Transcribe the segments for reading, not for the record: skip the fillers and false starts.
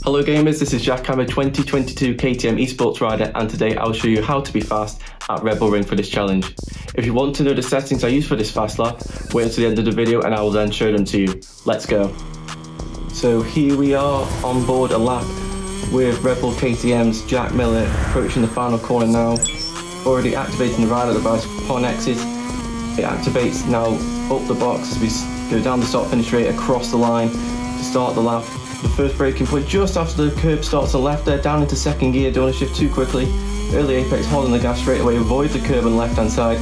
Hello gamers, this is JackHammer4658 KTM eSports rider, and today I'll show you how to be fast at Red Bull Ring for this challenge. If you want to know the settings I use for this fast lap, wait until the end of the video and I will then show them to you. Let's go. So here we are on board a lap with Red Bull KTM's Jack Miller, approaching the final corner now. Already activating the rider device upon exit. It activates now up the box as we go down the start finish straight across the line to start the lap. The first braking point just after the curb starts on left there, down into second gear, don't want to shift too quickly. Early apex, holding the gas straight away, avoid the curb on the left hand side,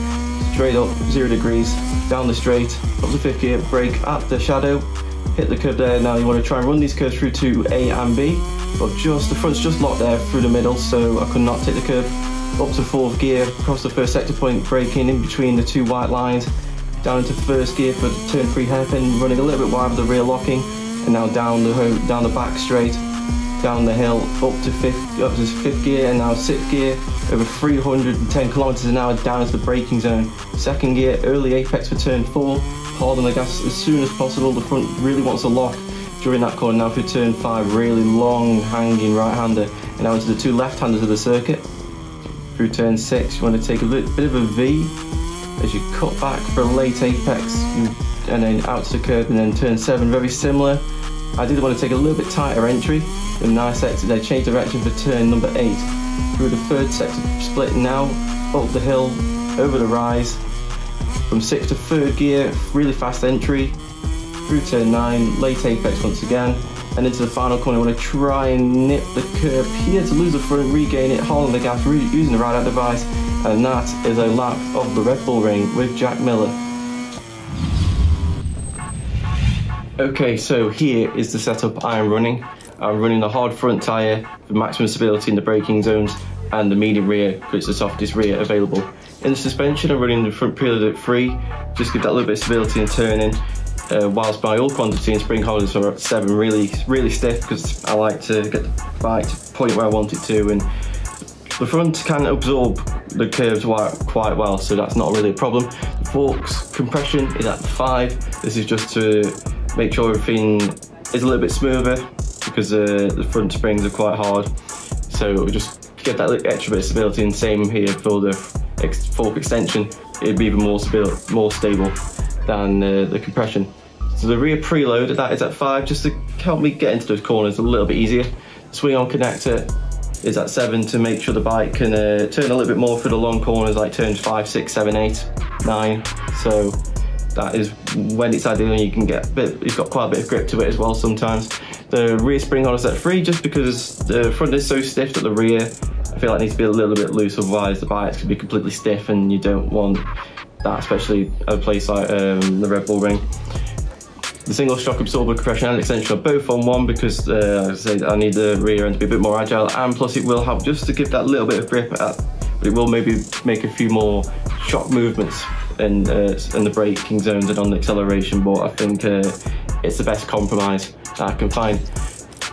straight up, 0 degrees, down the straight, up to fifth gear, brake at the shadow, hit the curb there. Now you want to try and run these curves through to A and B, but just the front's just locked there through the middle, so I could not take the curb. Up to fourth gear, across the first sector point, braking in between the two white lines, down into first gear for the turn 3 hairpin, running a little bit wide with the rear locking. And now down the back straight, down the hill, up to fifth gear, and now sixth gear, over 310 kilometers an hour down into the braking zone. Second gear, early apex for turn 4, holding the gas as soon as possible. The front really wants to lock during that corner. Now through turn 5, really long hanging right-hander, and now into the two left-handers of the circuit. Through turn 6, you want to take a bit of a V as you cut back for a late apex, and then out to the curb, and then turn 7, very similar. I did want to take a little bit tighter entry, a nice exit there, change direction for turn number 8. Through the third sector split now, up the hill, over the rise, from 6th to 3rd gear, really fast entry, through turn 9, late apex once again, and into the final corner. I want to try and nip the curb here to lose the front, regain it, holding the gas, using the ride-out device, and that is a lap of the Red Bull Ring with Jack Miller. Okay, so here is the setup I am running. I'm running the hard front tyre for maximum stability in the braking zones, and the medium rear because it's the softest rear available. In the suspension, I'm running the front preload at 3, just give that little bit of stability and turning, whilst my oil quantity and spring holders are at 7, really stiff because I like to get the bike to the point where I want it to, and the front can absorb the curves quite well, so that's not really a problem. The forks compression is at 5. This is just to make sure everything is a little bit smoother because the front springs are quite hard, so just get that extra bit of stability. And same here for the fork extension, it'd be even more stable than the compression. So the rear preload, that is at 5, just to help me get into those corners a little bit easier. Swing on connector is at 7 to make sure the bike can turn a little bit more for the long corners like turns 5, 6, 7, 8, 9. So that is when it's ideal, and you can get it's got quite a bit of grip to it as well sometimes. The rear spring holder is at 3 just because the front is so stiff that the rear, I feel like, needs to be a little bit loose, otherwise the bike can be completely stiff and you don't want that, especially at a place like the Red Bull Ring. The single shock absorber compression and extension are both on 1 because as I say, I need the rear end to be a bit more agile, and plus it will help just to give that little bit of grip, but it will maybe make a few more shock movements in the braking zones and on the acceleration, but I think it's the best compromise that I can find.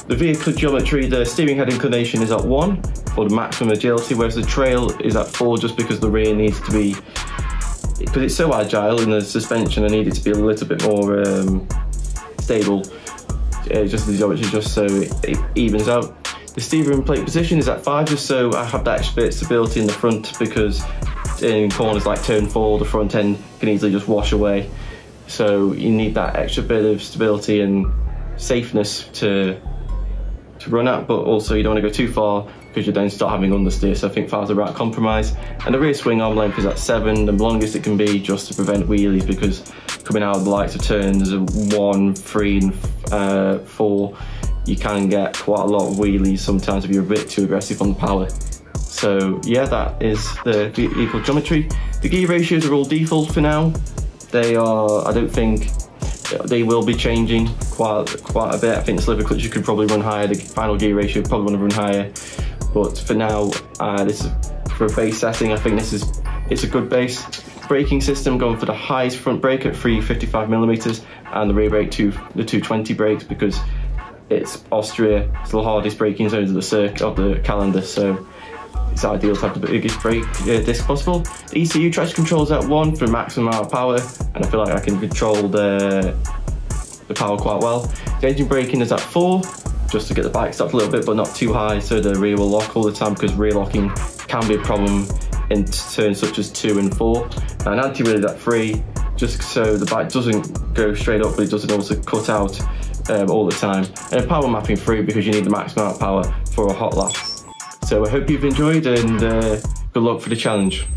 The vehicle geometry, the steering head inclination is at 1 for the maximum agility, whereas the trail is at 4 just because the rear needs to be, because it's so agile in the suspension, I need it to be a little bit more stable, just the geometry, just so it evens out. The steering plate position is at 5 just so I have that extra bit of stability in the front, because in corners like turn 4 the front end can easily just wash away, so you need that extra bit of stability and safeness to run at, but also you don't want to go too far because you then start having understeer, so I think 5 is the right compromise. And the rear swing arm length is at 7, the longest it can be, just to prevent wheelies, because coming out of the likes of turns 1, 3 and 4 you can get quite a lot of wheelies sometimes if you're a bit too aggressive on the power. So yeah, that is the vehicle geometry. The gear ratios are all default for now. They are, I don't think they will be changing quite a bit. I think the sliver clutch you could probably run higher, the final gear ratio probably want to run higher, but for now this is for a base setting. I think it's a good base. Braking system, going for the highest front brake at 355mm and the rear brake the 220 brakes, because it's Austria, it's the hardest braking zones of the calendar, so it's ideal to have the biggest brake disc possible. The ECU traction control is at 1 for maximum amount of power, and I feel like I can control the power quite well. The engine braking is at 4, just to get the bike stopped a little bit, but not too high, so the rear will lock all the time, because rear locking can be a problem in turns such as 2 and 4. And anti-wheel at 3, just so the bike doesn't go straight up, but it doesn't also cut out all the time. And power mapping 3, because you need the maximum amount of power for a hot lap. So I hope you've enjoyed, and good luck for the challenge.